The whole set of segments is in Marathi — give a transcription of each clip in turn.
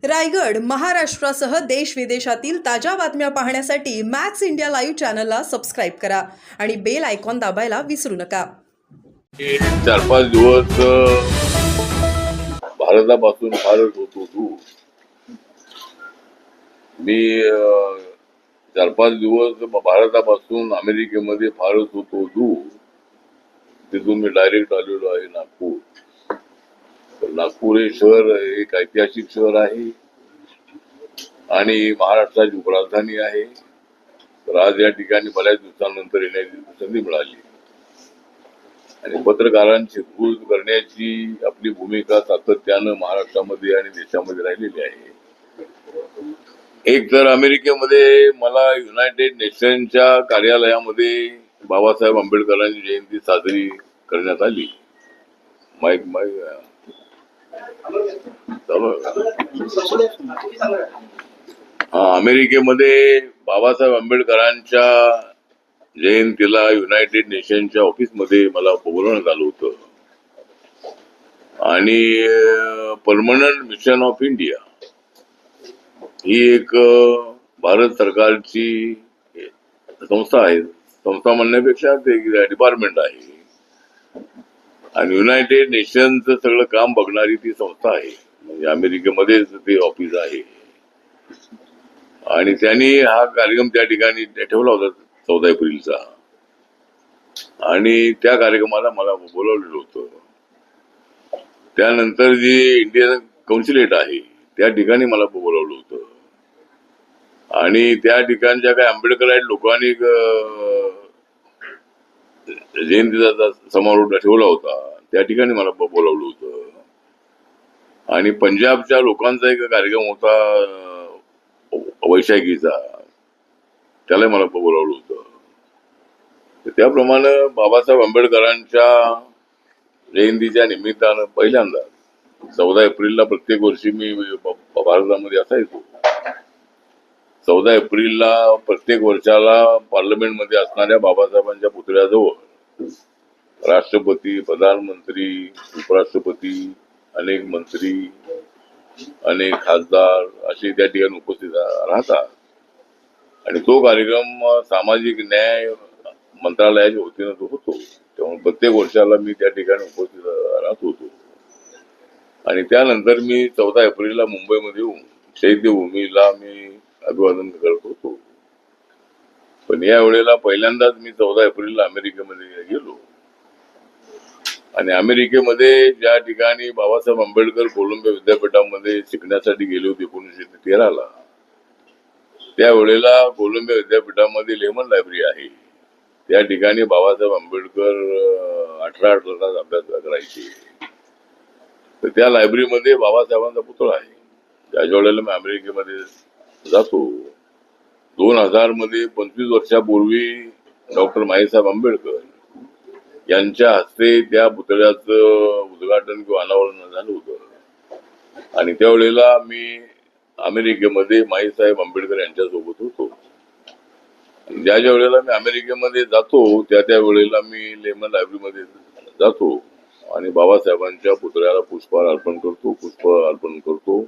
रायगड महाराष्ट्रासह देश विदेशातील ताज्या बातम्या पाहण्यासाठी मॅक्स इंडिया लाईव्ह चॅनलला सबस्क्राईब करा आणि बेल आयकॉन दाबायला विसरू नका. 4-5 दिवस भारतापासून फारच होतो दूर. मी 4-5 दिवस भारतापासून अमेरिकेमध्ये फारच होतो दूर. तिथून मी डायरेक्ट आलेलो आहे नागपूर. नागपूर हे शहर एक ऐतिहासिक शहर आहे आणि महाराष्ट्राची उपराजधानी आहे. तर आज या ठिकाणी बऱ्याच दिवसांनंतर येण्याची संधी मिळाली आणि पत्रकारांची खुश करण्याची आपली भूमिका सातत्यानं महाराष्ट्रामध्ये आणि देशामध्ये राहिलेली आहे. एक तर अमेरिकेमध्ये मला युनायटेड नेशनच्या कार्यालयामध्ये बाबासाहेब आंबेडकरांची जयंती साजरी करण्यात आली. अमेरिकेमध्ये बाबासाहेब आंबेडकरांच्या जयंतीला युनायटेड नेशनच्या ऑफिसमध्ये मला बोलवण्यात आलं होतं आणि परमनंट मिशन ऑफ इंडिया ही एक भारत सरकारची संस्था आहे. संस्था म्हणण्यापेक्षा ते डिपार्टमेंट आहे आणि युनायटेड नेशनचं सगळं काम बघणारी ती संस्था आहे. म्हणजे अमेरिकेमध्येच ते ऑफिस आहे आणि त्यांनी हा कार्यक्रम त्या ठिकाणी ठेवला होता 14 एप्रिलचा आणि त्या कार्यक्रमाला मला बोलवलेलं होतं. त्यानंतर जी इंडियन कौन्सिलेट आहे त्या ठिकाणी मला बोलवलं होतं आणि त्या ठिकाणच्या काही आंबेडकराईट लोकांनी जयंतीचा समारोह ठेवला होता. त्या ठिकाणी मला बोलावलं होतं आणि पंजाबच्या लोकांचा एक कार्यक्रम होता वैशाखीचा, त्याला मला बोलावलं होतं. त्याप्रमाणे बाबासाहेब आंबेडकरांच्या जयंतीच्या निमित्तानं पहिल्यांदा 14 एप्रिलला प्रत्येक वर्षी मी भारतामध्ये असायचो. 14 एप्रिलला प्रत्येक वर्षाला पार्लमेंटमध्ये असणाऱ्या बाबासाहेबांच्या पुतळ्याजवळ राष्ट्रपती, प्रधानमंत्री, उपराष्ट्रपती, अनेक मंत्री, अनेक खासदार असे त्या ठिकाणी उपस्थित राहतात आणि तो कार्यक्रम सामाजिक न्याय मंत्रालयाच्या वतीनं तो होतो. त्यामुळे प्रत्येक वर्षाला मी त्या ठिकाणी उपस्थित राहत होतो आणि त्यानंतर मी 14 एप्रिलला मुंबईमध्ये येऊन चैत्यभूमीला मी अभिवादन करत होतो. पण या वेळेला पहिल्यांदाच मी 14 एप्रिलला अमेरिकेमध्ये गेलो आणि अमेरिकेमध्ये ज्या ठिकाणी बाबासाहेब आंबेडकर कोलंबिया विद्यापीठामध्ये शिकण्यासाठी गेले होते 1913ला, त्यावेळेला कोलंबिया विद्यापीठामध्ये लेमन लायब्ररी आहे. त्या ठिकाणी बाबासाहेब आंबेडकर 18 तास अभ्यास करायचे. तर त्या लायब्ररीमध्ये बाबासाहेबांचा पुतळा आहे. त्याच्या वेळेला मी अमेरिकेमध्ये जातो. 2000 मध्ये 25 वर्षापूर्वी डॉक्टर माईसाहेब आंबेडकर यांच्या हस्ते त्या पुतळ्याचं उद्घाटन किंवा अनावरण झालं होतं आणि त्यावेळेला मी अमेरिकेमध्ये माईसाहेब आंबेडकर यांच्यासोबत होतो. ज्या ज्या वेळेला मी अमेरिकेमध्ये जातो त्या वेळेला मी लेमन लायब्ररीमध्ये जातो आणि बाबासाहेबांच्या पुतळ्याला पुष्पहार अर्पण करतो.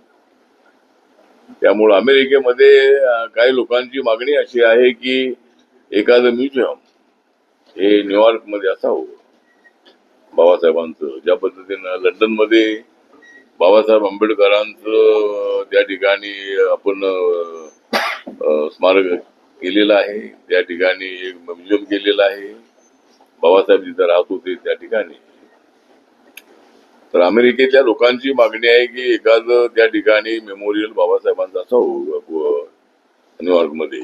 त्यामुळे अमेरिकेमध्ये काही लोकांची मागणी अशी आहे की एखादं म्युझियम हे न्यूयॉर्क मध्ये असावं बाबासाहेबांचं. ज्या पद्धतीनं लंडन मध्ये बाबासाहेब आंबेडकरांचं त्या ठिकाणी आपण स्मारक केलेलं आहे, त्या ठिकाणी एक म्युझियम केलेलं आहे. बाबासाहेब जिथे राहत होते त्या ठिकाणी. तर अमेरिकेतल्या लोकांची मागणी आहे की एखादं त्या ठिकाणी मेमोरियल बाबासाहेबांचं असावं न्यूयॉर्क मध्ये.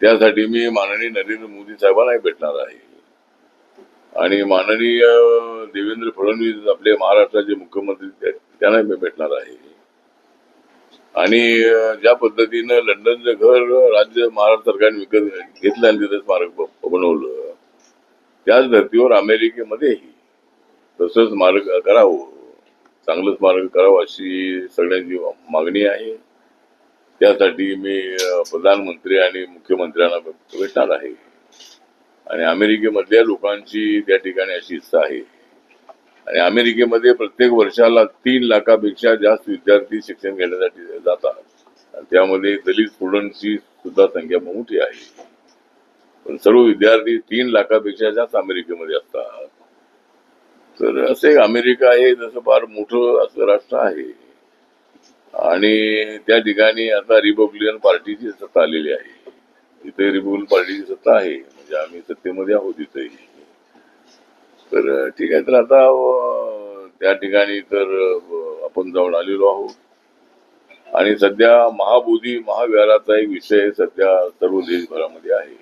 त्यासाठी मी माननीय नरेंद्र मोदी साहेबांना भेटणार आहे आणि माननीय देवेंद्र फडणवीस आपले महाराष्ट्राचे मुख्यमंत्री त्यांना मी भेटणार आहे आणि ज्या पद्धतीनं लंडनचं घर राज्य महाराष्ट्र सरकारने विकत घेतलं आणि तिथं स्मारक बनवलं, त्याच धर्तीवर अमेरिकेमध्येही तसंच स्मारक करावं, चांगलं स्मारक करावं अशी सगळ्यांची मागणी आहे. त्यासाठी मी प्रधानमंत्री आणि मुख्यमंत्र्यांना भेटणार आहे आणि अमेरिकेमधल्या लोकांची त्या ठिकाणी अशी इच्छा आहे आणि अमेरिकेमध्ये प्रत्येक वर्षाला 3 लाखापेक्षा जास्त विद्यार्थी शिक्षण घेण्यासाठी जातात. आणि त्यामध्ये दलित स्टुडंटची सुद्धा संख्या मोठी आहे. पण सर्व विद्यार्थी 3 लाखापेक्षा जास्त अमेरिकेमध्ये असतात. तर असे अमेरिका हे जसं फार मोठं असं राष्ट्र आहे आणि त्या ठिकाणी आता रिपब्लिकन पार्टीची सत्ता आलेली आहे. तिथे रिपब्लिकन पार्टीची सत्ता आहे, म्हणजे आम्ही सत्तेमध्ये आहोत तिथे. तर ठीक आहे. तर आता त्या ठिकाणी तर आपण जाऊन आलेलो आहोत आणि सध्या महाबोधी महाविहाराचा एक विषय सध्या सर्व देशभरामध्ये आहे.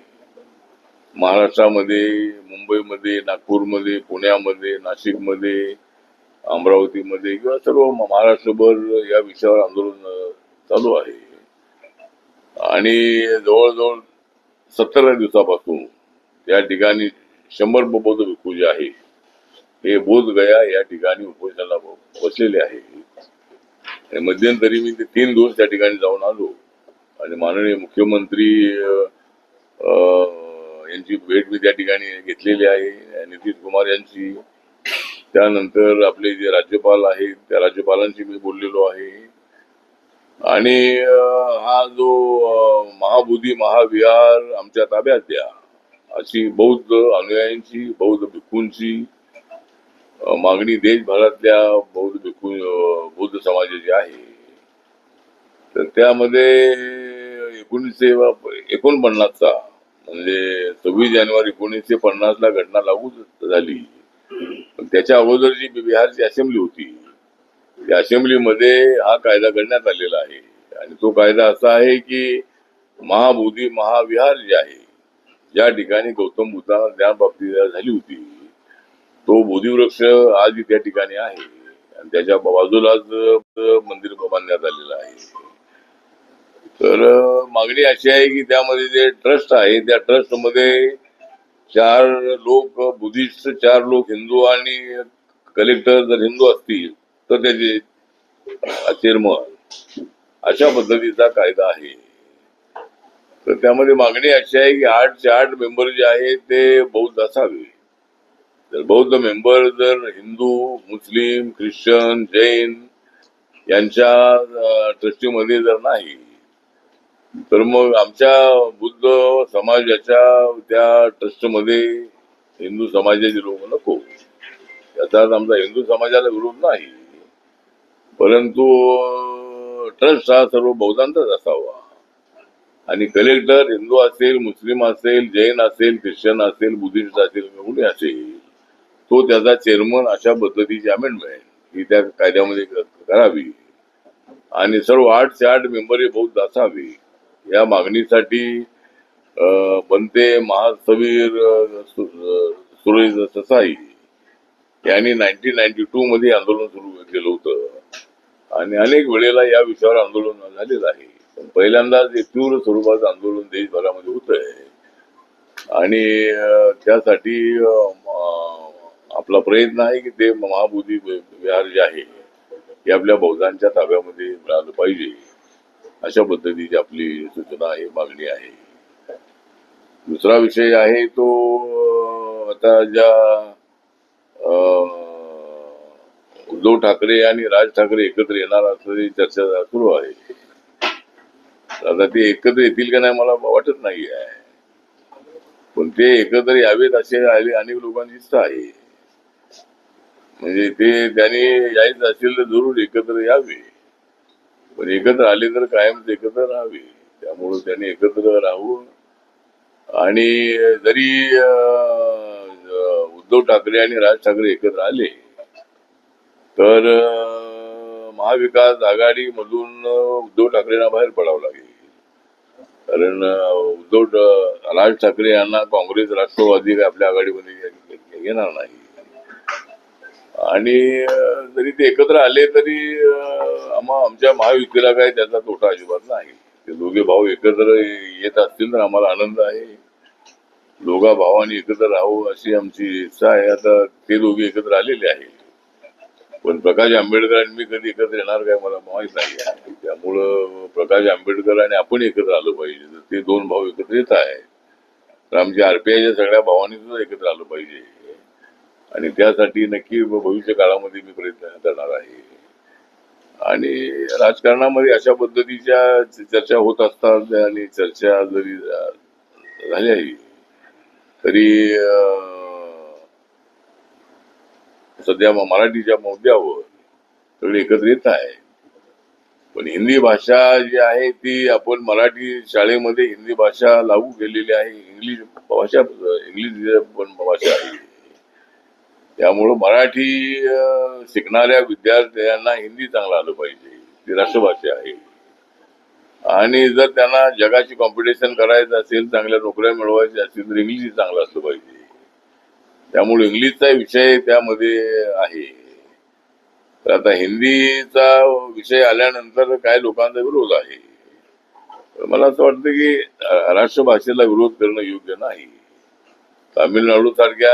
महाराष्ट्रामध्ये, मुंबईमध्ये, नागपूरमध्ये, पुण्यामध्ये, नाशिकमध्ये, अमरावतीमध्ये किंवा सर्व महाराष्ट्रभर या विषयावर आंदोलन चालू आहे. आणि जवळजवळ 17 दिवसापासून या ठिकाणी 100 बौद्ध भिक्खू जे आहे हे बोधगया या ठिकाणी उपोषणाला बसलेले आहे. आणि मध्यंतरी मी ते 3 दिवस त्या ठिकाणी जाऊन आलो आणि माननीय मुख्यमंत्री यांची भेट मी त्या ठिकाणी घेतलेली आहे, नितीश कुमार यांची. त्यानंतर आपले जे राज्यपाल आहेत त्या राज्यपालांशी मी बोललेलो आहे. आणि हा जो महाबोधी महाविहार आमच्या ताब्यात द्या अशी बौद्ध अनुयायांची, बौद्ध भिक्खूंची मागणी देशभरातल्या बौद्ध भिक्खू बौद्ध समाजाची आहे. तर त्यामध्ये 1949चा म्हणजे 26 जानेवारी 1950ला घटना लागू झाली. पण त्याच्या अगोदर जी बिहारची असेंब्ली होती त्या असेंब्लीमध्ये हा कायदा करण्यात आलेला आहे. आणि तो कायदा असा आहे की महाबोधी महाविहार जे आहे, ज्या ठिकाणी गौतम बुद्धांना ज्ञानप्राप्ती झाली होती, तो बोधिवृक्ष आजही त्या ठिकाणी आहे आणि त्याच्या बाजूलाच मंदिर बांधण्यात आलेलं आहे. तर मागणी अशी आहे की त्यामध्ये जे ट्रस्ट आहे त्या ट्रस्ट मध्ये 4 लोक बुद्धिस्ट, 4 लोक हिंदू आणि कलेक्टर जर हिंदू असतील तर त्याचे चेअरमन, अशा पद्धतीचा कायदा आहे. तर त्यामध्ये मागणी अशी आहे की 8चे 8 मेंबर जे आहेत ते बौद्ध असावे. तर बौद्ध मेंबर जर हिंदू, मुस्लिम, ख्रिश्चन, जैन यांच्या ट्रस्टीमध्ये जर नाही तर मग आमच्या बुद्ध समाजाच्या त्या ट्रस्टमध्ये हिंदू समाजाचे लोक नको. याचा आमचा हिंदू समाजाला विरोध नाही, परंतु ट्रस्ट हा सर्व बौद्धांचाच असावा आणि कलेक्टर हिंदू असेल, मुस्लिम असेल, जैन असेल, ख्रिश्चन असेल, बुद्धिस्ट असेल, कोणी असेल, तो त्याचा चेअरमन अशा पद्धतीची अमेंडमेंट ही त्या कायद्यामध्ये करावी आणि सर्व 8चे 8 मेंबर हे बौद्ध असावे. या मागणीसाठी बनते महासवीर सुरेश ससाई यांनी 1992 मध्ये आंदोलन सुरू केलं होतं आणि अनेक वेळेला या विषयावर आंदोलन झालेलं आहे. पण पहिल्यांदाच एक तीव्र स्वरूपाचं आंदोलन देशभरामध्ये होत आहे आणि त्यासाठी आपला प्रयत्न आहे की ते महाबोधी विहार जे आहे हे आपल्या बौद्धांच्या ताब्यामध्ये मिळालं पाहिजे. अशा पद्धतीची आपली सूचना आहे, मागणी आहे. दुसरा विषय आहे तो आता ज्या उद्धव ठाकरे आणि राज ठाकरे एकत्र येणार असल्याची चर्चा सुरू आहे. आता ते एकत्र येतील का नाही मला वाटत नाही आहे, पण ते एकत्र यावेत असे अनेक लोकांची इच्छा आहे. म्हणजे ते त्यांनी यायचं असेल तर जरूर एकत्र यावे, पण एकत्र आले तर कायम एकत्र राहावे. त्यामुळे त्यांनी एकत्र राहून आणि जरी उद्धव ठाकरे आणि राज ठाकरे एकत्र आले तर महाविकास आघाडी मधून उद्धव ठाकरेंना बाहेर पडावं लागेल. कारण राज ठाकरे यांना काँग्रेस राष्ट्रवादी आपल्या आघाडीमध्ये घेणार नाही आणि जरी ते एकत्र आले तरी आमच्या महायुतीला काही त्याचा तोटा अजिबात नाही. ते दोघे भाऊ एकत्र येत असतील तर आम्हाला आनंद आहे. दोघा भावांनी एकत्र राहावं अशी आमची इच्छा आहे. आता ते दोघे एकत्र आलेले आहे, पण प्रकाश आंबेडकर आणि मी कधी एकत्र येणार काय मला माहित नाही आहे. त्यामुळं प्रकाश आंबेडकर आणि आपण एकत्र आलं पाहिजे. तर ते 2 भाऊ एकत्र येत आहे तर आमच्या आरपीआयच्या सगळ्या भावांनी सुद्धा एकत्र आलं पाहिजे. आणि त्यासाठी नक्की भविष्य काळामध्ये मी प्रयत्न करणार आहे. आणि राजकारणामध्ये अशा पद्धतीच्या चर्चा होत असतात आणि चर्चा जरी झाल्याही तरी सध्या मराठीच्या मुद्द्यावर सगळे एकत्र येत आहे. पण हिंदी भाषा जी आहे ती आपण मराठी शाळेमध्ये हिंदी भाषा लागू केलेली आहे. इंग्लिश पण भाषा आहे. त्यामुळं मराठी शिकणाऱ्या विद्यार्थ्यांना हिंदी चांगलं आलं पाहिजे. ती राष्ट्रभाषा आहे. आणि जर त्यांना जगाची कॉम्पिटिशन करायचं असेल, चांगल्या नोकऱ्या मिळवायच्या असतील तर इंग्लिश चांगलं असलं पाहिजे. त्यामुळे इंग्लिशचा विषय त्यामध्ये आहे. तर आता हिंदीचा विषय आल्यानंतर काही लोकांचा विरोध आहे. तर मला असं वाटतं की राष्ट्रभाषेला विरोध करणं योग्य नाही. तामिळनाडू सारख्या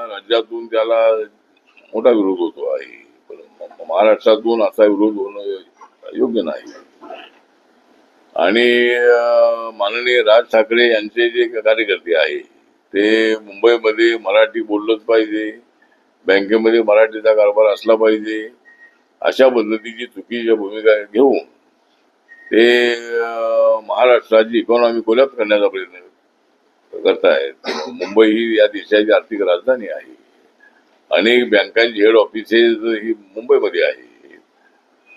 राज्यातून त्याला मोठा विरोध होतो आहे. पण महाराष्ट्रातून असा विरोध होणं योग्य नाही. आणि माननीय राज ठाकरे यांचे जे कार्यकर्ते आहे ते मुंबईमध्ये मराठी बोललंच पाहिजे, बँकेमध्ये मराठीचा कारभार असला पाहिजे, अशा पद्धतीची चुकीच्या भूमिका घेऊन ते महाराष्ट्राची इकॉनॉमी कोलॅप्स करण्याचा प्रयत्न करतायत. मुंबई ही या देशाची आर्थिक राजधानी आहे. अनेक बँकांची हेड ऑफिसेस ही मुंबईमध्ये आहे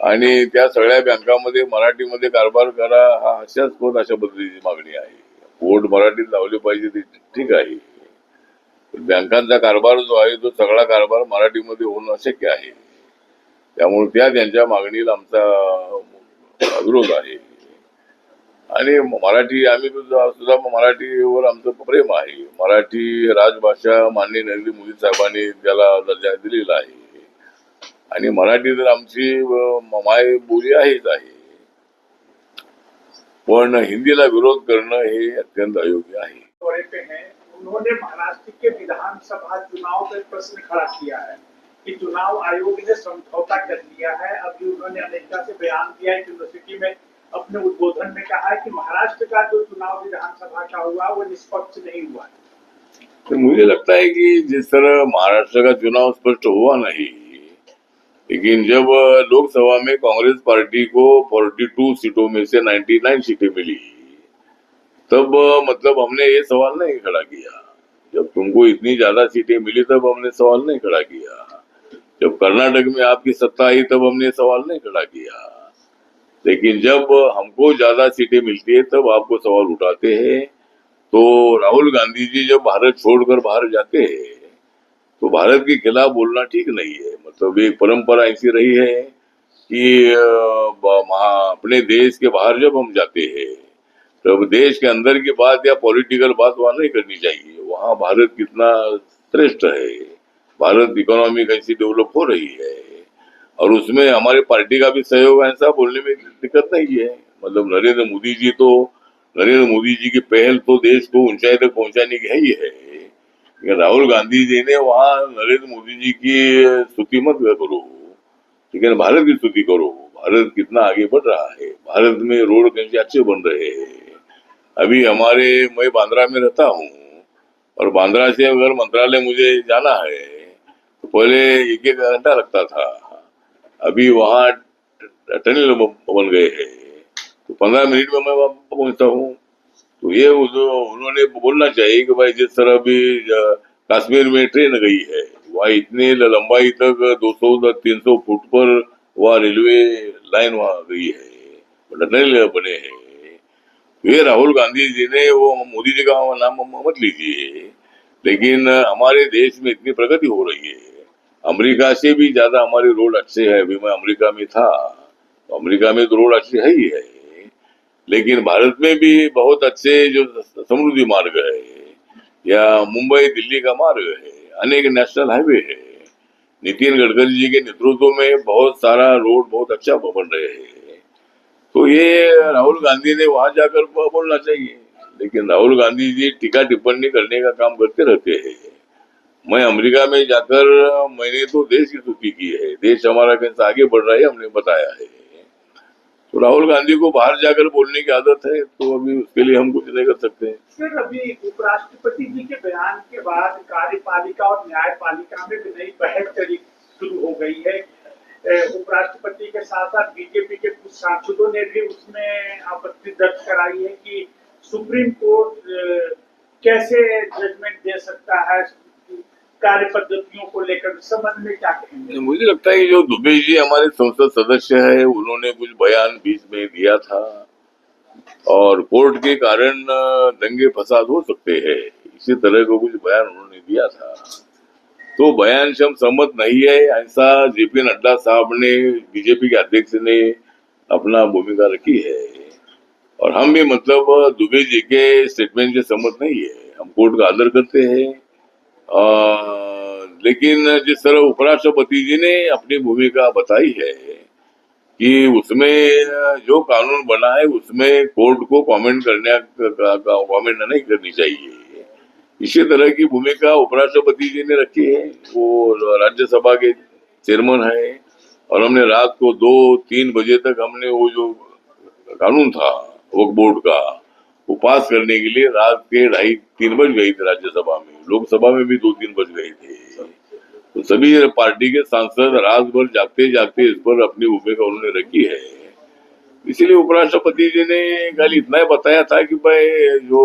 आणि त्या सगळ्या बँकामध्ये मराठीमध्ये कारभार करा हा हास्यास्पद अशा पद्धतीची मागणी आहे. बोर्ड मराठीत लावले पाहिजे ते ठीक आहे. बँकांचा कारभार जो आहे तो सगळा कारभार मराठीमध्ये होणं अशक्य आहे. त्यामुळे त्यांच्या मागणीला आमचा विरोध आहे. आणि मराठी आम्ही सुद्धा मराठीवर आमचं प्रेम आहे. मराठी राजभाषा माननीय नरेंद्र मोदी साहेबांनी त्याला दर्जा दिलेला आहे आणि मराठी तर आमची माय बोली आहेच आहे. पण हिंदीला विरोध करणं हे अत्यंत अयोग्य आहे. उन्होंने महाराष्ट्र के विधानसभा चुनाव पर प्रश्न खड़ा किया है कि चुनाव आयोग ने समझौता कर लिया है. अभी उन्होंने अमेरिका से बयान दिया है, यूनिवर्सिटी में अपने उद्बोधन में कहा है कि महाराष्ट्र का जो चुनाव विधानसभा का हुआ वो निष्पक्ष नहीं हुआ. तो मुझे लगता है कि जिस तरह महाराष्ट्र का चुनाव स्पष्ट हुआ नहीं, लेकिन जब लोकसभा में कांग्रेस पार्टी को 42 सीटों में से 99 सीटें मिली तब मतलब हमने ये सवाल नहीं खड़ा किया. जब तुमको इतनी ज्यादा सीटें मिली तब हमने सवाल नहीं खड़ा किया. जब कर्नाटक में आपकी सत्ता आई तब हमने सवाल नहीं खड़ा किया. लेकिन जब हमको ज्यादा सीटें मिलती है तब आपको सवाल उठाते हैं. तो राहुल गांधी जी जब भारत छोड़कर बाहर जाते हैं तो भारत के खिलाफ बोलना ठीक नहीं है. मतलब एक परंपरा ऐसी रही है कि अपने देश के बाहर जब हम जाते हैं तब देश के अंदर की बात या पॉलिटिकल बात वहां नहीं करनी चाहिए. वहां भारत कितना श्रेष्ठ है, भारत इकोनॉमी कैसी डेवलप हो रही है और उसमें हमारी पार्टी का भी सहयोग है, ऐसा बोलने में दिक्कत नहीं है. मतलब नरेंद्र मोदी जी की पहल तो देश को ऊंचाई तक पहुंचाने की है ही है. राहुल गांधी जी ने वहां नरेंद्र मोदी जी की स्तुति मत करो, ठीक है ना, भारत की स्तुति करो. भारत कितना आगे बढ़ रहा है, भारत में रोड कैसे अच्छे बन रहे हैं. अभी मैं बांद्रा में रहता हूँ और बांद्रा से अगर मंत्रालय मुझे जाना है तो पहले 1-1 घंटा लगता था. अभी वहाँ टनल बन गए हैं तो 15 मिनट में मैं वहां पहुंचता हूँ. तो ये उन्होंने बोलना चाहिए कि भाई जिस तरह भी कश्मीर में ट्रेन गई है वहाँ इतने लंबाई तक 200-300 फुट पर वहाँ रेलवे लाइन वहाँ गई है, टनल बने हैं. ये राहुल गांधी जी ने वो मोदी जी का नाम मत लीजिए, लेकिन हमारे देश में इतनी प्रगति हो रही है. अमेरिका से भी ज्यादा हमारे रोड अच्छे हैं. अभी मैं अमेरिका में था तो अमेरिका में तो रोड अच्छे है ही है, लेकिन भारत में भी बहुत अच्छे जो समृद्धि मार्ग है या मुंबई दिल्ली का मार्ग है, अनेक नेशनल हाईवे है. नितिन गडकरी जी के नेतृत्व में बहुत सारा रोड बहुत अच्छा बन रहे हैं. तो ये राहुल गांधी ने वहां जाकर बोलना चाहिए. लेकिन राहुल गांधी जी टीका टिप्पणी करने का काम करते रहते हैं. मैं अमेरिका में जाकर मैंने तो देश की स्तुति की है, देश हमारा कैसे आगे बढ़ रहा है हमने बताया है. तो राहुल गांधी को बाहर जाकर बोलने की आदत है, तो अभी उसके लिए हम कुछ नहीं कर सकते। सर, अभी उपराष्ट्रपति जी के बयान के बाद कार्यपालिका और न्यायपालिका में भी नई बहस चली शुरू हो गई है। उपराष्ट्रपति के साथ साथ बीजेपी के कुछ सांसदों ने भी उसमें आपत्ति दर्ज कराई है कि सुप्रीम कोर्ट कैसे जजमेंट दे सकता है कार्य पद्धतियों को लेकर। इस संबंध में क्या कहेंगे? मुझे लगता है कि जो दुबे जी हमारे संसद सदस्य है, उन्होंने कुछ बयान बीच में दिया था और कोर्ट के कारण दंगे फसाद हो सकते हैं, इसी तरह का कुछ बयान उन्होंने दिया था। तो बयान से हम सहमत नहीं है, ऐसा जेपी नड्डा साहब ने, बीजेपी के अध्यक्ष ने अपना भूमिका रखी है और हम भी मतलब दुबे जी के स्टेटमेंट से सहमत नहीं है। हम कोर्ट का आदर करते हैं, लेकिन जिस तरह उपराष्ट्रपति जी ने अपनी भूमिका बताई है कि उसमें जो कानून बना है उसमें कोर्ट को कमेंट नहीं करनी चाहिए, इसी तरह की भूमिका उपराष्ट्रपति जी ने रखी है। वो राज्यसभा के चेयरमैन है और हमने रात को 2-3 बजे तक हमने वो जो कानून था वक्फ बोर्ड का, वो पास करने के लिए रात के 2:30-3 बज गई थी राज्यसभा में, लोकसभा में भी 2-3 बज गए थे। तो सभी पार्टी के सांसद रात भर जागते जागते इस पर अपनी भूमिका उन्होंने रखी है। इसीलिए उपराष्ट्रपति जी ने कल इतना ही बताया था कि भाई जो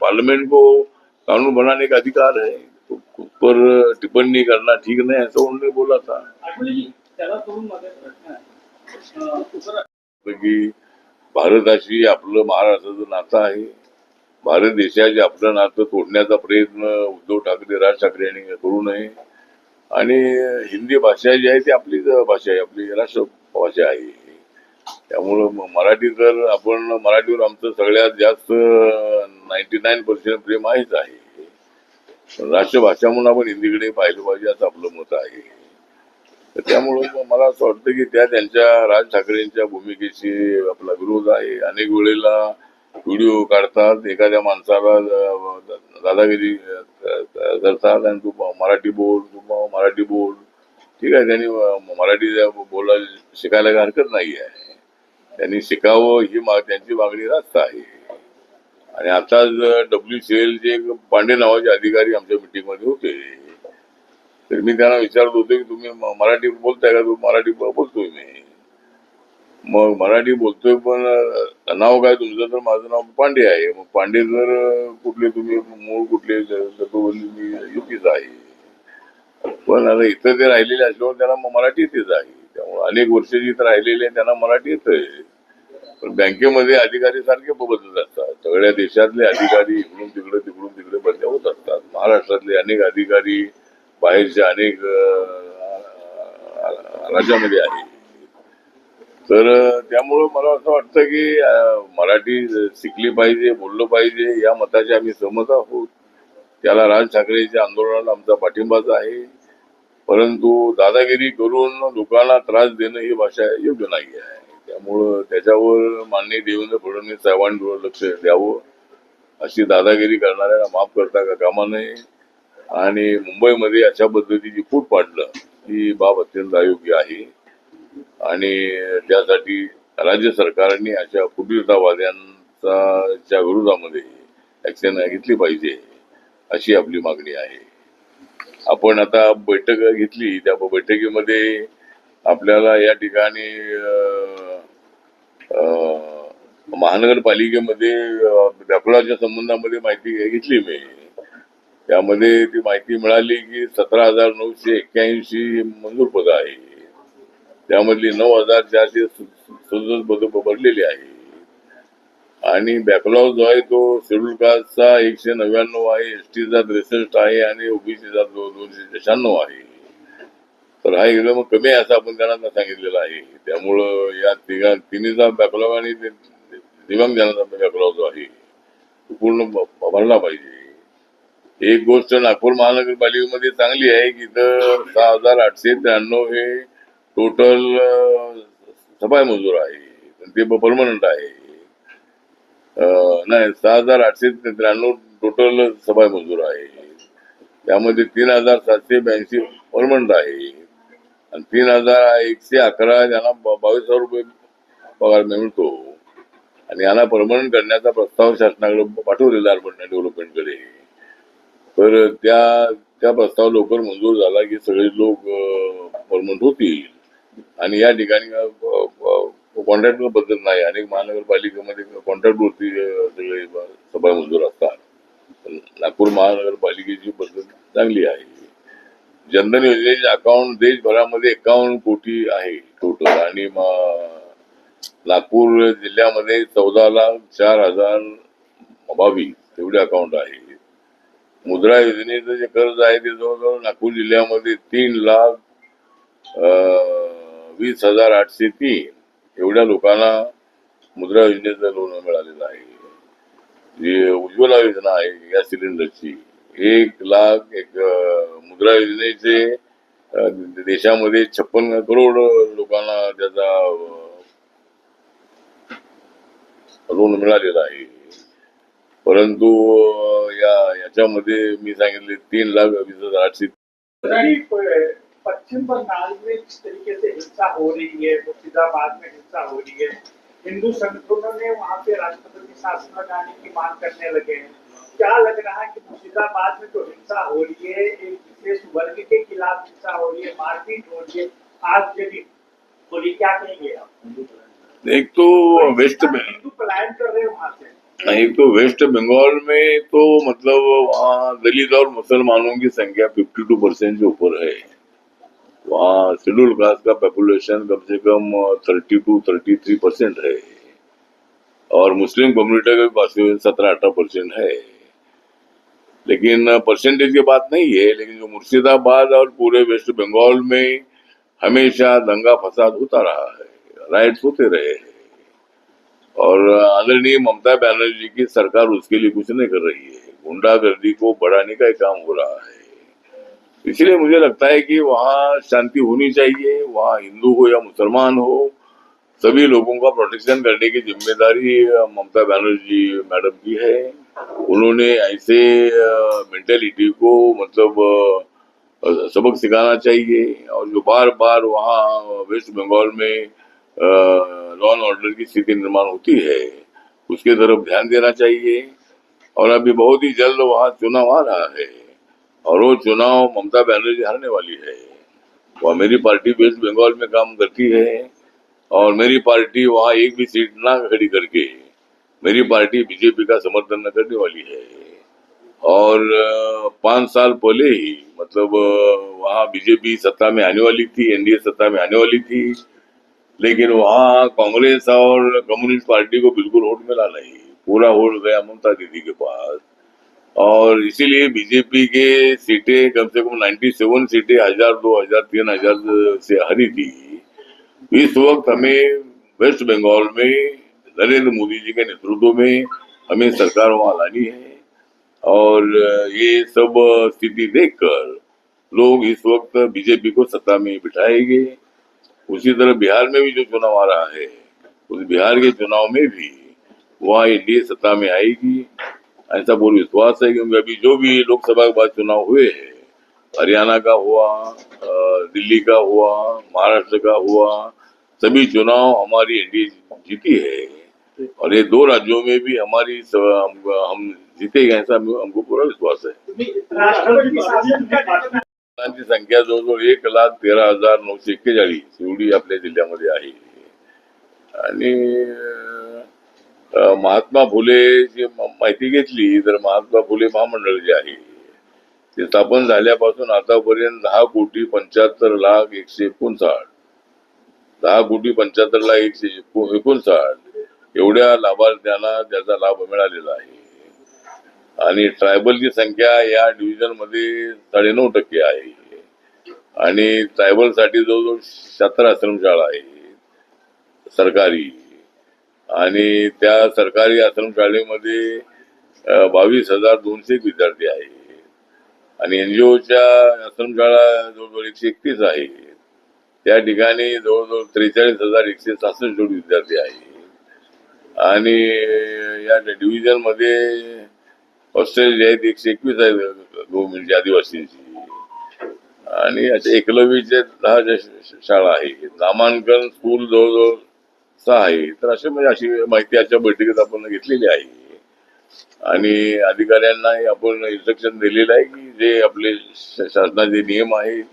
पार्लियामेंट को कानून बनाने का अधिकार है, तो उस पर टिप्पणी करना ठीक नहीं, ऐसा उन्होंने बोला था। की भारताशी आपलं महाराष्ट्राचं नातं आहे, भारत देशाचे आपलं नातं तोडण्याचा प्रयत्न उद्धव ठाकरे, राज ठाकरे यांनी करू नये आणि हिंदी भाषा जी आहे ती आपलीच भाषा आहे, आपली राष्ट्रभाषा आहे। त्यामुळं मराठी तर आपण मराठीवर आमचं सगळ्यात जास्त 99% प्रेम आहेच आहे, पण राष्ट्रभाषा म्हणून आपण हिंदीकडे पाहिलं पाहिजे असं आपलं मत आहे। तर त्यामुळं मला असं वाटतं की त्यांच्या राज ठाकरेंच्या भूमिकेशी आपला विरोध आहे। अनेक वेळेला व्हिडिओ काढतात, एखाद्या माणसाला दादागिरी करतात आणि तू मराठी बोल, तू मराठी बोल, ठीक आहे, त्यांनी मराठी बोलायला शिकायला काही हरकत नाही आहे, त्यांनी शिकावं ही त्यांची मागणी रास्त आहे। आणि आता WCL चे पांडे नावाचे अधिकारी आमच्या मीटिंगमध्ये होते, तर मी त्यांना विचारत होतो की तुम्ही मराठी बोलताय का? मराठी बोलतोय मी, मग मराठी बोलतोय पण नाव काय तुमचं? तर माझं नाव पांडे आहे। मग पांडे जर कुठले तुम्ही, मूळ कुठले? तर तो बोलली मी युपीचा आहे, पण आता इथं ते राहिलेले असल्यावर त्यांना मराठी येतेच आहे, त्यामुळे अनेक वर्ष जिथं राहिलेले त्यांना मराठी येतंय। पण बँकेमध्ये अधिकारी सारखे बदलत असतात, सगळ्या देशातले अधिकारी इकडून तिकडे बदल्या होत असतात, महाराष्ट्रातले अनेक अधिकारी बाहेरच्या अनेक राज्यामध्ये आहे। तर त्यामुळं मला असं वाटतं की मराठी शिकली पाहिजे, बोललं पाहिजे, या मताचे आम्ही सहमत आहोत। त्याला राज ठाकरेच्या आंदोलनाला आमचा पाठिंबाच आहे, परंतु दादागिरी करून लोकांना त्रास देणं ही भाषा योग्य नाही आहे। त्यामुळं त्याच्यावर माननीय देवेंद्र फडणवीस साहेबांनी लक्ष द्यावं, अशी दादागिरी करणाऱ्याला माफ करता का कामा नये आणि मुंबईमध्ये अशा पद्धतीची फूट पाडणं ही बाब अत्यंत अयोग्य आहे आणि त्यासाठी राज्य सरकारने अशा फुटीरतावाद्यांच्या विरोधामध्ये ऍक्शन घेतली पाहिजे, अशी आपली मागणी आहे। आपण आता बैठक घेतली, त्या बैठकीमध्ये आपल्याला या ठिकाणी महानगरपालिकेमध्ये व्यापाराच्या संबंधामध्ये माहिती घेतली मी, त्यामध्ये ती माहिती मिळाली की 17,981 मंजूर पदं आहे, त्यामधली 9,467 पदं भरलेली आहे आणि बॅकलॉग जो आहे तो शेड्यूल कास्टचा 199 आहे, एसटीचा 63 आहे आणि ओबीसीचा 296 आहे। तर हा एकदम कमी आहे असं आपण त्यांना सांगितलेलं आहे। त्यामुळं या तिन्हीचा बॅकलॉग आणि दिव्यांग जनाचा बॅकलॉग जो आहे तो पूर्ण भरला पाहिजे। एक गोष्ट नागपूर महानगरपालिकेमध्ये चांगली आहे की इथं 6,893 हे टोटल सफाई मजूर आहे, ते परमनंट आहे, नाही 6,893 टोटल सफाई मजूर आहे, त्यामध्ये 3,782 परमनंट आहे आणि 3,111 ज्यांना 22,000 रुपये पगार मिळतो आणि यांना परमनंट करण्याचा प्रस्ताव शासनाकडे पाठवलेला अर्बन डेव्हलपमेंटकडे. तर त्या प्रस्ताव लवकर मंजूर झाला की सगळे लोक परमनंट होतील. आणि या ठिकाणी कॉन्ट्रॅक्ट पद्धत नाही. अनेक महानगरपालिकेमध्ये कॉन्ट्रॅक्ट वरती सगळे सभा मंजूर असतात. नागपूर महानगरपालिकेची पद्धत चांगली आहे. जनधन योजनेचे अकाउंट देशभरामध्ये 51 कोटी आहे टोटल आणि नागपूर जिल्ह्यामध्ये 14,04,022 एवढे अकाउंट आहे. मुद्रा योजनेचं जे कर्ज आहे ते जवळजवळ नागपूर जिल्ह्यामध्ये 3,20,803 एवढ्या लोकांना मुद्रा योजनेचं लोन मिळालेलं आहे. जी उज्ज्वला योजना आहे गॅस सिलेंडरची 1,00,000 मुद्रा योजनेचे देशामध्ये 56 करोड लोकांना त्याचा लोन मिळालेला आहे. परंतु याच्यामध्ये मी सांगितले 3,20,800. पश्चिम बंगाल में जिस तरीके से हिंसा हो रही है, मुर्शिदाबाद में हिंसा हो रही है, हिंदू संगठनों ने वहाँ पे राष्ट्रपति शासन लगाने की मांग करने लगे हैं. क्या लग रहा है कि मुर्शिदाबाद में जो हिंसा हो रही है, एक विशेष वर्ग के खिलाफ हिंसा हो रही है, मारपीट हो रही है, आगजनी हो रही, क्या कहेंगे आप? एक तो वेस्ट में हिंदू पलायन कर रहे हैं वहाँ से. एक तो वेस्ट बंगाल में तो मतलब वहाँ दलित और मुसलमानों की संख्या 52% से ऊपर है. वहाँ शेड्यूल कास्ट का पॉपुलेशन कम से कम 32-33% है और मुस्लिम कम्युनिटी का भी 17-18% है. लेकिन परसेंटेज की बात नहीं है. लेकिन जो मुर्शिदाबाद और पूरे वेस्ट बंगाल में हमेशा दंगा फसाद होता रहा है, राइट्स होते रहे हैं और आदरणीय ममता बनर्जी की सरकार उसके लिए कुछ नहीं कर रही है. गुंडागर्दी को बढ़ाने का काम हो रहा है. इसलिए मुझे लगता है कि वहाँ शांति होनी चाहिए. वहाँ हिंदू हो या मुसलमान हो, सभी लोगों का प्रोटेक्शन करने की जिम्मेदारी ममता बनर्जी मैडम की है. उन्होंने ऐसे मेंटेलिटी को मतलब सबक सिखाना चाहिए और जो बार बार वहाँ वेस्ट बंगाल में लॉ एंड ऑर्डर की स्थिति निर्माण होती है उसके तरफ ध्यान देना चाहिए. और अभी बहुत ही जल्द वहाँ चुनाव आ रहा है और वो चुनाव ममता बनर्जी हारने वाली है. वह मेरी पार्टी वेस्ट बंगाल में काम करती है और मेरी पार्टी वहाँ एक भी सीट ना खड़ी करके मेरी पार्टी बीजेपी का समर्थन न करने वाली है. और 5 साल पहले ही मतलब वहाँ बीजेपी सत्ता में आने वाली थी, एनडीए सत्ता में आने वाली थी, लेकिन वहाँ कांग्रेस और कम्युनिस्ट पार्टी को बिल्कुल वोट मिला नहीं. पूरा वोट गया ममता दीदी के पास और इसीलिए बीजेपी के सीटें कम से कम 97 सीटें 1,000, 2,000, 3,000 से हारी थी. इस वक्त हमें वेस्ट बंगाल में नरेंद्र मोदी जी के नेतृत्व में हमें सरकार वहां लानी है और ये सब स्थिति देखकर लोग इस वक्त बीजेपी को सत्ता में बिठाएंगे. उसी तरह बिहार में भी जो चुनाव आ रहा है उस बिहार के चुनाव में भी वहाँ एनडीए सत्ता में आएगी ऐसा पूर्ण विश्वास है. क्योंकि अभी जो भी लोकसभा के बाद चुनाव हुए हैं, हरियाणा का हुआ, दिल्ली का हुआ, महाराष्ट्र का हुआ, सभी चुनाव हमारी एनडीए जीती है और ये 2 राज्यों में भी हमारी हम जीतेगा ऐसा हमको पूरा विश्वास है. राष्ट्रपती शासन का ची संख्या जवळजवळ 1,13,941 एवढी आपल्या जिल्ह्यामध्ये आहे. आणि महात्मा फुलेची माहिती घेतली तर महात्मा फुले महामंडळ जे आहे ते स्थापन झाल्यापासून आतापर्यंत 10,75,01,159 10,75,01,159 एवढ्या लाभार्थ्यांना त्याचा लाभ मिळालेला आहे. आणि ट्रायबलची संख्या या डिव्हिजन मध्ये 9.5% आहे आणि ट्रायबल साठी जवळजवळ 76 आश्रमशाळा आहेत सरकारी. आणि त्या सरकारी आश्रमशाळेमध्ये 22,200 विद्यार्थी आहेत आणि एनजीओच्या आश्रमशाळा जवळजवळ 131 आहेत. त्या ठिकाणी जवळजवळ 43,166 विद्यार्थी आहेत. आणि या डिव्हिजन मध्ये हॉस्टेल जे आहेत 121 आहेत गव्हर्नमेंटच्या आदिवासींची आणि एकलव्यच्या 10 शाळा आहेत. नामांकन स्कूल जवळजवळ असं आहे. तर अशी माहिती आजच्या बैठकीत आपण घेतलेली आहे आणि अधिकाऱ्यांना आपण इन्स्ट्रक्शन दिलेलं आहे की जे आपले शासनाचे नियम आहेत,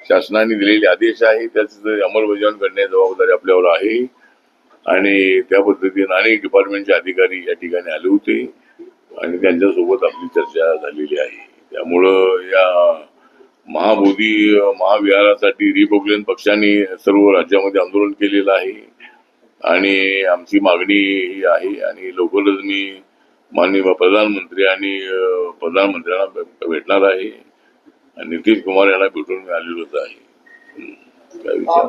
शासनाने दिलेले आदेश आहे त्याचं अंमलबजावणी करण्याची जबाबदारी आपल्यावर आहे. आणि त्या पद्धतीने अनेक डिपार्टमेंटचे अधिकारी या ठिकाणी आले होते आणि त्यांच्यासोबत आपली चर्चा झालेली आहे. त्यामुळं या महाबोधी महाविहारासाठी रिपब्लिकन पक्षाने सर्व राज्यामध्ये आंदोलन केलेलं आहे आणि आमची मागणी ही आहे आणि लवकरच मी माननीय प्रधानमंत्री आणि प्रधानमंत्र्यांना भेटणार आहे आणि नितीश कुमार यांना भेटून मी आलेलोच आहे. काय विचार